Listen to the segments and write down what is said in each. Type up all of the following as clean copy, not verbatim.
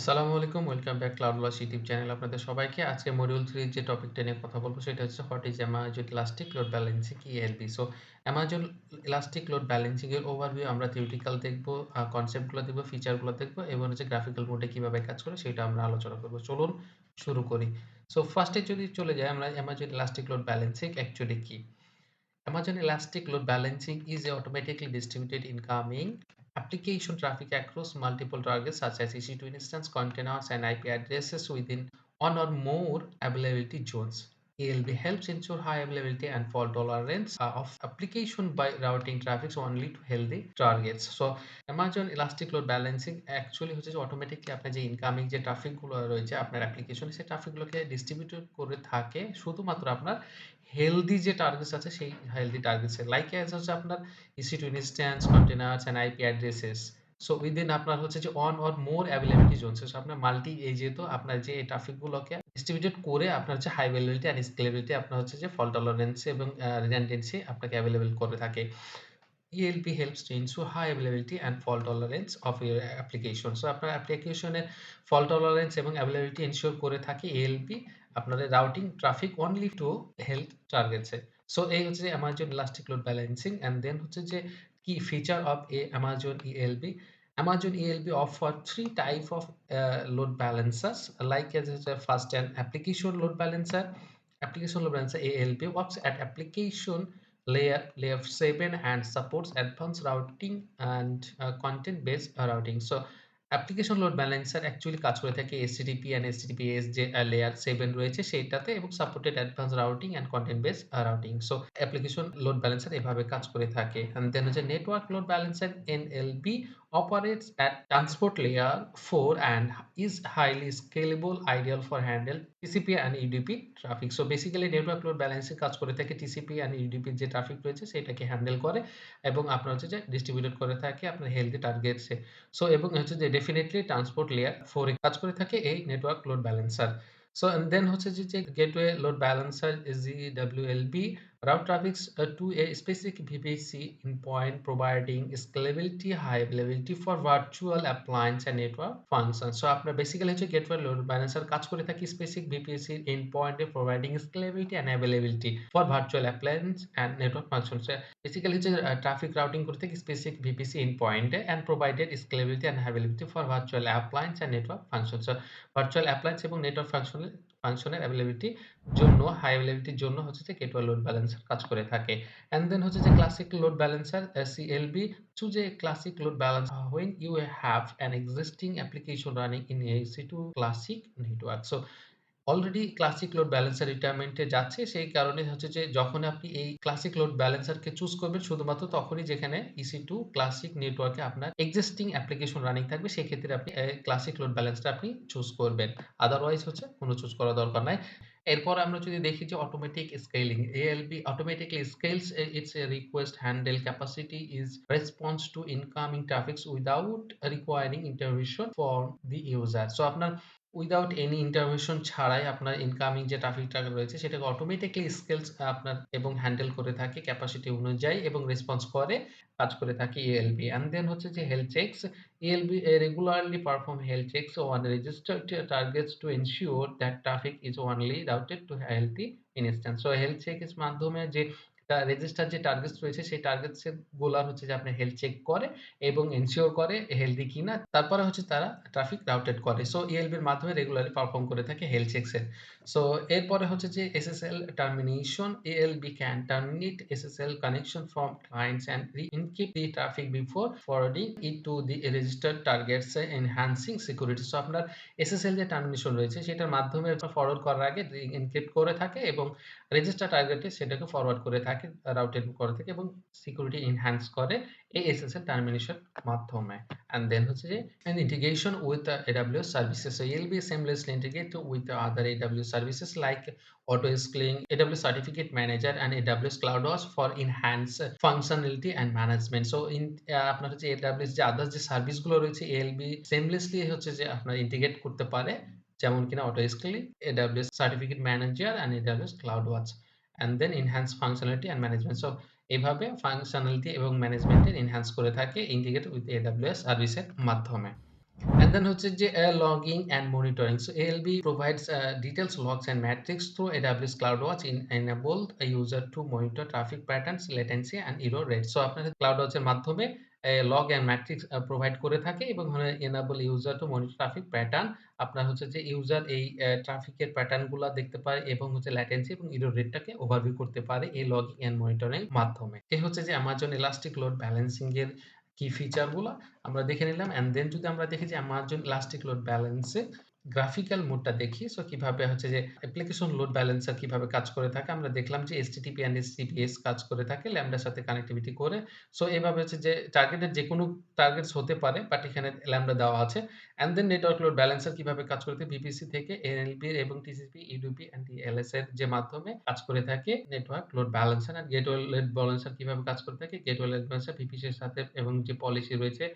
আসসালামু আলাইকুম। Welcome back ClouDolus YouTube channel আপনাদের সবাইকে। আজকে মডিউল 3 যে টপিকটা নিয়ে কথা বলব সেটা হচ্ছে what is Amazon elastic load balancing ELB। So Amazon elastic load balancing এর ওভারভিউ আমরা থিওরিটিক্যাল দেখব, কনসেপ্ট গুলো দেখব, ফিচার গুলো দেখব এবং হচ্ছে গ্রাফিক্যাল মোডে কিভাবে কাজ করে সেটা আমরা আলোচনা করব। চলুন শুরু করি। সো ফার্স্ট এ যদি চলে যাই আমরা Amazon elastic load balancing actually কি? Amazon Elastic Load Balancing is a automatically distributed incoming application traffic across multiple targets such as EC2 instance, containers, and IP addresses within one or more availability zones. ALB helps ensure high availability and fault tolerance of application by routing traffic only to healthy targets. So Amazon Elastic Load Balancing actually হচ্ছে যে automatically আপনার যে incoming যে traffic গুলো রয়েছে আপনার অ্যাপ্লিকেশনে সেই ট্রাফিক গুলোকে ডিস্ট্রিবিউট করে থাকে শুধুমাত্র আপনার হেলদি যে টার্গেটস আছে সেই হেলদি টার্গেটসে লাইক অ্যাজ হচ্ছে আপনার EC2 instance, containers and IP addresses. So within আপনার হচ্ছে যে one or more availability zones. So আপনার মাল্টি এই যেহেতু আপনার যে এই ট্রাফিক গুলোকে ডিস্ট্রিবিউটেড করে আপনার হচ্ছে হাই অ্যাভেইলেবিলিটি অ্যান্ড স্কেলেবিলিটি আপনার হচ্ছে যে ফল্ট টলারেন্স এবং রিডান্ডেন্সি আপনাকে অ্যাভেইলেবল করে থাকে। ELB helps to ensure high availability and fault tolerance of your application. So আপনার অ্যাপ্লিকেশনের fault tolerance এবং availability ensure করে থাকে ELB আপনাদের routing traffic only to health targets A. So এই হচ্ছে যে Amazon Elastic Load Balancing and then হচ্ছে যে কি feature of Amazon ELB. Amazon ELB offer three type of load balancers like as is first an application load balancer. Application load balancer ALB works at application layer 7 and supports advanced routing and content based routing. So application load balancer actually কাজ করে থাকে HTTP and HTTPS যে layer 7 রয়েছে সেইটাতে এবং supported advance routing and content base routing. So application load balancer এভাবে কাজ করে থাকে। এন্ড দেন হচ্ছে network load balancer NLB operates at transport layer 4 and is highly scalable, ideal for handle TCP and UDP traffic. So basically network load balancing কাজ করে থাকে TCP and UDP যে traffic রয়েছে সেটাকে হ্যান্ডেল করে এবং আপনার হচ্ছে যে ডিস্ট্রিবিউটেড করে থাকে আপনার হেলথি টার্গেটসে। সো এবং হচ্ছে যে ডেফিনিটলি ট্রান্সপোর্ট লেয়ার 4 এ কাজ করে থাকে এই network load balancer. So and then হচ্ছে যে gateway load balancer GWLB route traffics to a specific VPC endpoint providing scalability, high availability for virtual appliance and network functions. So আপনার basically হচ্ছে gateway load balancer কাজ করে থাকে specific VPC endpoint providing scalability and availability for virtual appliance and network functions. Basically হচ্ছে traffic routing করতে থাকে specific VPC endpoint and provided scalability and availability for virtual appliance and network functions. So virtual appliance এবং network ফাংশনের availability জন্য high অ্যাভেইলেবিলিটির জন্য হচ্ছে যে gateway load balancer কাজ করে থাকে। অ্যান্ড দেন হচ্ছে যে classic load balancer CLB choose a classic load balancer when you have an existing application running in a EC2 classic network. So already classic load balancer রিটায়ারমেন্টে যাচ্ছে সেই কারণে হচ্ছে যে যখন আপনি এই ক্লাসিক লোড ব্যালেন্সারকে চুজ করবেন শুধুমাত্র তখনই যেখানে EC2 ক্লাসিক নেটওয়ার্কে আপনার এক্সিস্টিং অ্যাপ্লিকেশন রানিং থাকবে সেক্ষেত্রে আপনি ক্লাসিক লোড ব্যালেন্সটা আপনি চুজ করবেন। আদারওয়াইজ হচ্ছে কোনো চুজ করার দরকার নাই। এরপর আমরা যদি দেখি যে automatic scaling ALB automatically scales its request handle capacity is response to incoming traffics without requiring intervention from the user. So আপনার উইথআউট এনি ইন্টারভেনশন ছাড়াই আপনার ইনকামিং যে ট্রাফিকটা রয়েছে সেটাকে অটোমেটিক্যালি স্কেলস আপনার এবং হ্যান্ডেল করে থাকে ক্যাপাসিটি অনুযায়ী এবং রেসপন্স করে কাজ করে থাকে ELB। অ্যান্ড দেন হচ্ছে যে health checks ELB regularly perform health checks on registered targets to ensure that traffic is only routed to healthy instance. So health check এর মাধ্যমে যে রেজিস্টার যে টার্গেটস রয়েছে সেই টার্গেটস গুলার হচ্ছে যে আপনার হেলথ চেক করে এবং এনশিওর করে হেলথি কিনা তারপরে হচ্ছে তারা ট্রাফিক রাউটেড করে। সো ELB এর মাধ্যমে রেগুলারলি পারফর্ম করে থাকে হেলথ চেকস এর। সো এরপরে হচ্ছে যে SSL termination ELB can terminate SSL connection from clients and re-encrypt the traffic before forwarding it to the registered targets enhancing security. So আপনার SSL যে টার্মিনেশন রয়েছে সেটার মাধ্যমে ফরওয়ার্ড করার আগে এনক্রিপ্ট করে থাকে এবং রেজিস্টার টার্গেটে সেটাকে ফরওয়ার্ড করে থাকে রাউটেড করে থাকে এবং সিকিউরিটি এনহান্স করে এই SSL টার্মিনেশন মাধ্যমে। And then হচ্ছে যে an integration with the AWS services. So you'll be seamlessly integrate with the other AWS services like auto scaling, AWS certificate manager and AWS ClouDolus for enhanced functionality and management. So in আপনার হচ্ছে AWS যে others যে service গুলো রয়েছে ALB seamlessly হচ্ছে যে আপনার integrate করতে পারে যেমন কিনা auto scaling, AWS certificate manager and AWS CloudWatch and then enhance functionality and management. So এইভাবে ফাংশনালিটি এবং ম্যানেজমেন্টের এনহান্স করে থাকে ইন্টিগ্রেট উইথ AWS সার্ভিসের মাধ্যমে। And then হচ্ছে যে logging and monitoring. So ALB provides details, logs and metrics through AWS CloudWatch enable a user to monitor traffic patterns, latency and error rates. So আপনার CloudWatch এর মাধ্যমে log and metrics provide করে থাকে এবং enable user to monitor traffic pattern। আপনার হচ্ছে যে user এই ট্রাফিকের প্যাটার্ন গুলা দেখতে পারে এবং হচ্ছে latency এবং error rate টাকে ওভারভিউ করতে পারে এই logging and monitoring মাধ্যমে। এই হচ্ছে যে Amazon Elastic Load Balancing এর কি ফিচার গুলা আমরা দেখে নিলাম। অ্যান্ড দেন যদি আমরা দেখি যে Amazon Elastic Load Balance এ গ্রাফিক্যাল মোডটা দেখি। সো কিভাবে হচ্ছে যে অ্যাপ্লিকেশন লোড ব্যালেন্সার কিভাবে কাজ করে থাকে। আমরা দেখলাম যে HTTP অ্যান্ড HTTPS কাজ করে থাকে ল্যাম্বডার সাথে কানেক্টিভিটি করে। সো এভাবে হচ্ছে যে টার্গেটের যেকোনো টার্গেটস হতে পারে বাট এখানে ল্যাম্বডা দেওয়া আছে। And then network load balancer কিভাবে কাজ করে থাকে VPC থেকে NLP এবং TCP, UDP অ্যান্ড TLS এর যে মাধ্যমে কাজ করে থাকে network load balancer. And gateway load balancer কিভাবে কাজ করে থাকে গেটওয়ে লোড ব্যালেন্সার VPC এর সাথে এবং যে পলিসি রয়েছে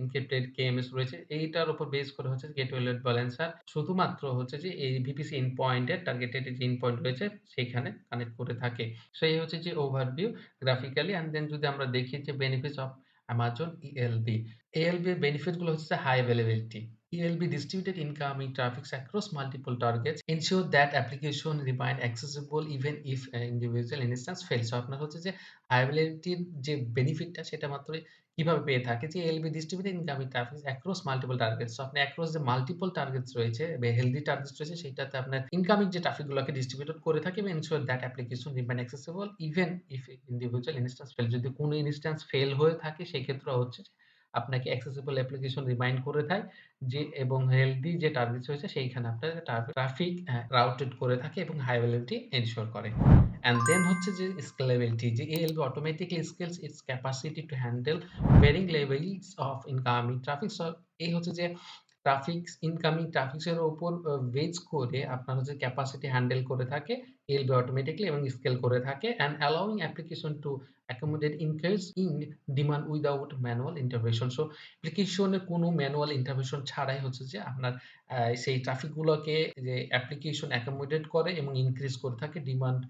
এনক্রিপ্টেড KMS রয়েছে এইটার উপর বেস করে হচ্ছে গেটওয়ে লোড ব্যালেন্সার শুধুমাত্র হচ্ছে যে এই VPC এন্ড পয়েন্টের টার্গেটেড যে এন্ড পয়েন্ট রয়েছে সেখানে কানেক্ট করে থাকে। সো এই হচ্ছে যে ওভারভিউ গ্রাফিক্যালি। অ্যান্ড দেন যদি আমরা দেখি যে benefits of Amazon ELB। ELB এর বেনিফিট গুলো হচ্ছে high availability. ELB distributed incoming traffic across multiple targets ensure that application remain accessible even if an individual instance fails। So আপনার হচ্ছে যে হাই অ্যাভেইলেবিলিটির যে বেনিফিটটা সেটা মাত্র কিভাবে পেয়ে থাকে যে LB distributed incoming traffic across multiple targets. So আপনি অ্যাক্রস যে মাল্টিপল টার্গেটস রয়েছে বা হেলথি টার্গেটস রয়েছে সেটাতে আপনার ইনকামিং যে ট্রাফিক গুলোকে ডিস্ট্রিবিউটেড করে থাকে এবং ensure that application remain accessible even if individual instance fail. যদি কোনো ইনস্ট্যান্স ফেল হয়ে থাকে সেক্ষেত্রে হচ্ছে যে আপনাকে অ্যাক্সেসিবল অ্যাপ্লিকেশন রিমাইন্ড করে দেয় যে এবং হেলথি যে টার্গেটস রয়েছে সেইখানে আপনার ট্রাফিক রাউটেড করে থাকে এবং হাই অ্যাভেইলেবিলিটি এনশিওর করে। And then হচ্ছে যে scalability যে ALB automatically scales its capacity to handle varying levels of incoming traffic। So এই হচ্ছে যে ইনকামিং ট্রাফিক এর উপর বেস করে আপনার হচ্ছে ক্যাপাসিটি হ্যান্ডেল করে থাকে এলবি অটোমেটিক্যালি এবং স্কেল করে থাকে and allowing application to accommodate increase in demand without manual intervention. So অ্যাপ্লিকেশনের কোনো ম্যানুয়াল ইন্টারভেনশন ছাড়াই হচ্ছে যে আপনার সেই ট্রাফিক গুলোকে যে অ্যাপ্লিকেশন অ্যাকোমোডেট করে এবং ইনক্রিজ করে থাকে ডিমান্ড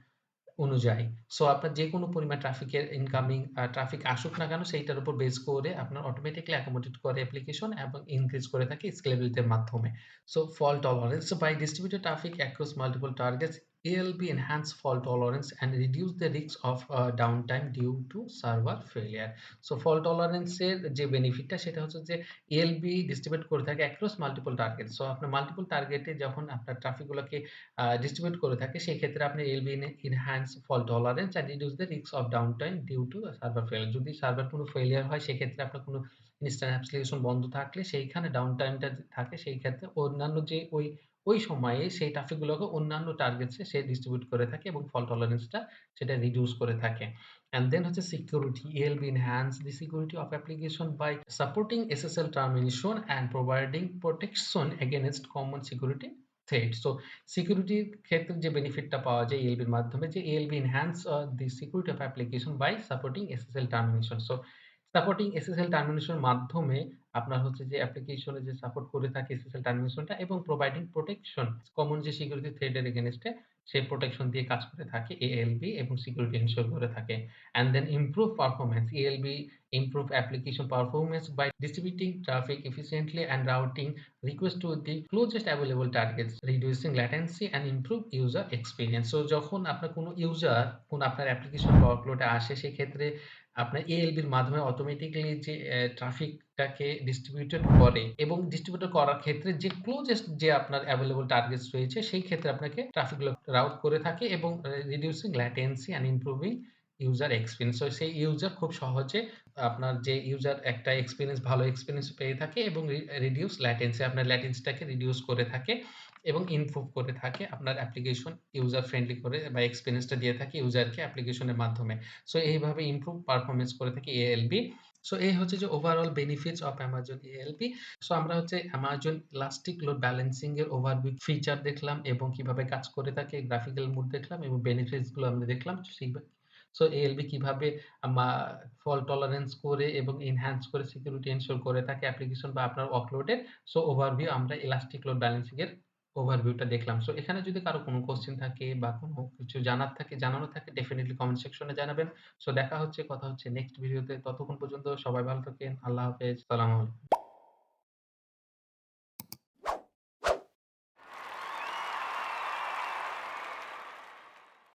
অনুযায়ী। সো আপনার যেকোনো পরিমাণ ট্রাফিকের ইনকামিং ট্রাফিক আসুক না কেন সেইটার উপর বেস করে আপনার অটোমেটিক্যালি অ্যাকোমোডেট করে অ্যাপ্লিকেশন এবং ইনক্রিজ করে থাকে স্কেলেবিলিটির মাধ্যমে। So fault tolerance by distributed traffic across multiple targets ALB enhance fault tolerance and reduce the risk of downtime due to server failure। So fault tolerance এর যে বেনিফিটটা সেটা হচ্ছে যে ALB ডিস্ট্রিবিউট করে থাকে অ্যাক্রস মাল্টিপল টার্গেট। সো আপনার multiple টার্গেটে যখন আপনার ট্রাফিক গুলোকে ডিস্ট্রিবিউট করে থাকে সেই ক্ষেত্রে আপনি LB enhance fault tolerance and reduce the risk of downtime due to server failure। যদি সার্ভার কোনো ফেইলিয়ার হয় সেক্ষেত্রে আপনার কোনো ইনস্ট্যান্ট অ্যাপ্লিকেশন বন্ধ থাকলে সেইখানে ডাউন টাইমটা থাকে সেই ক্ষেত্রে অন্যান্য যে ওই সময়ে সেই ট্রাফিক গুলোকে অন্যান্য টার্গেটসে সে ডিস্ট্রিবিউট করে থাকে এবং ফল্ট টলারেন্সটা সেটা রিডিউস করে থাকে। অ্যান্ড দেন হচ্ছে security ELB enhance the security of application by supporting SSL termination and providing protection against common security threat। So সিকিউরিটির ক্ষেত্রে যে বেনিফিটটা পাওয়া যায় এলবির মাধ্যমে যে LB enhance the security of application by supporting SSL termination. So supporting SSL টার্মিনেশনের মাধ্যমে আপনার হচ্ছে যে অ্যাপ্লিকেশনে যে সাপোর্ট করে থাকে এসএসএল টার্মিনেশনটা এবং প্রোভাইডিং প্রোটেকশন কমন যে সিকিউরিটি থ্রেড এর এগেইনস্টে সেই প্রোটেকশন দিয়ে কাজ করে থাকে এএলবি এবং সিকিউরিটি এনশিওর করে থাকে। And then improve performance ALB improve application performance by distributing traffic efficiently and routing request to the closest available targets, reducing latency and improve user experience। So যখন আপনার কোনো ইউজার আপনার অ্যাপ্লিকেশন ওয়ার্কলোডে আসে সেক্ষেত্রে আপনার এএলবির মাধ্যমে অটোমেটিক্যালি যে ট্রাফিকটাকে ডিস্ট্রিবিউটেড করে এবং ডিস্ট্রিবিউটেড করার ক্ষেত্রে যে ক্লোজেস্ট যে আপনার এভেইলেবল টার্গেটস রয়েছে সেই ক্ষেত্রে আপনাকে ট্রাফিকগুলো রাউট করে থাকে এবং reducing latency and improving user experience. So সেই ইউজার খুব সহজে আপনার যে ইউজার একটা ভালো এক্সপেরিয়েন্স পেয়ে থাকে এবং রিডিউস ল্যাটেন্সি আপনার ল্যাটেন্সিটাকে রিডিউস করে থাকে এবং ইমপ্রুভ করে থাকে আপনার অ্যাপ্লিকেশন ইউজার ফ্রেন্ডলি করে বা এক্সপেরিয়েন্সটা দিয়ে থাকে ইউজারকে অ্যাপ্লিকেশনের মাধ্যমে। সো এইভাবে ইমপ্রুভ পারফরম্যান্স করে থাকে এএলবি। সো এই হচ্ছে যে overall benefits of Amazon ELB। So আমরা হচ্ছে Amazon ইলাস্টিক লোড ব্যালেন্সিং এর ওভারভিউ ফিচার দেখলাম এবং কিভাবে কাজ করে থাকে গ্রাফিক্যাল মোড দেখলাম এবং বেনিফিটস গুলো আমরা দেখলাম। সো এএলবি কিভাবে আমা ফল্ট টলারেন্স করে এবং এনহান্স করে সিকিউরিটি এনশিওর করে থাকে অ্যাপ্লিকেশন বা আপনার ওয়ার্কলোডের। সো ওভারভিউ আমরা ইলাস্টিক লোড ব্যালেন্সিং এর ওভারভিউটা দেখলাম। সো এখানে যদি কারো কোনো কোয়েশ্চেন থাকে বা কোনো কিছু জানানোর থাকে ডেফিনিটলি কমেন্ট সেকশনে জানাবেন। সো দেখা হচ্ছে কথা হচ্ছে নেক্সট ভিডিওতে। ততক্ষণ পর্যন্ত সবাই ভালো থাকেন। আল্লাহ হাফেজ। সালামু আলাইকুম।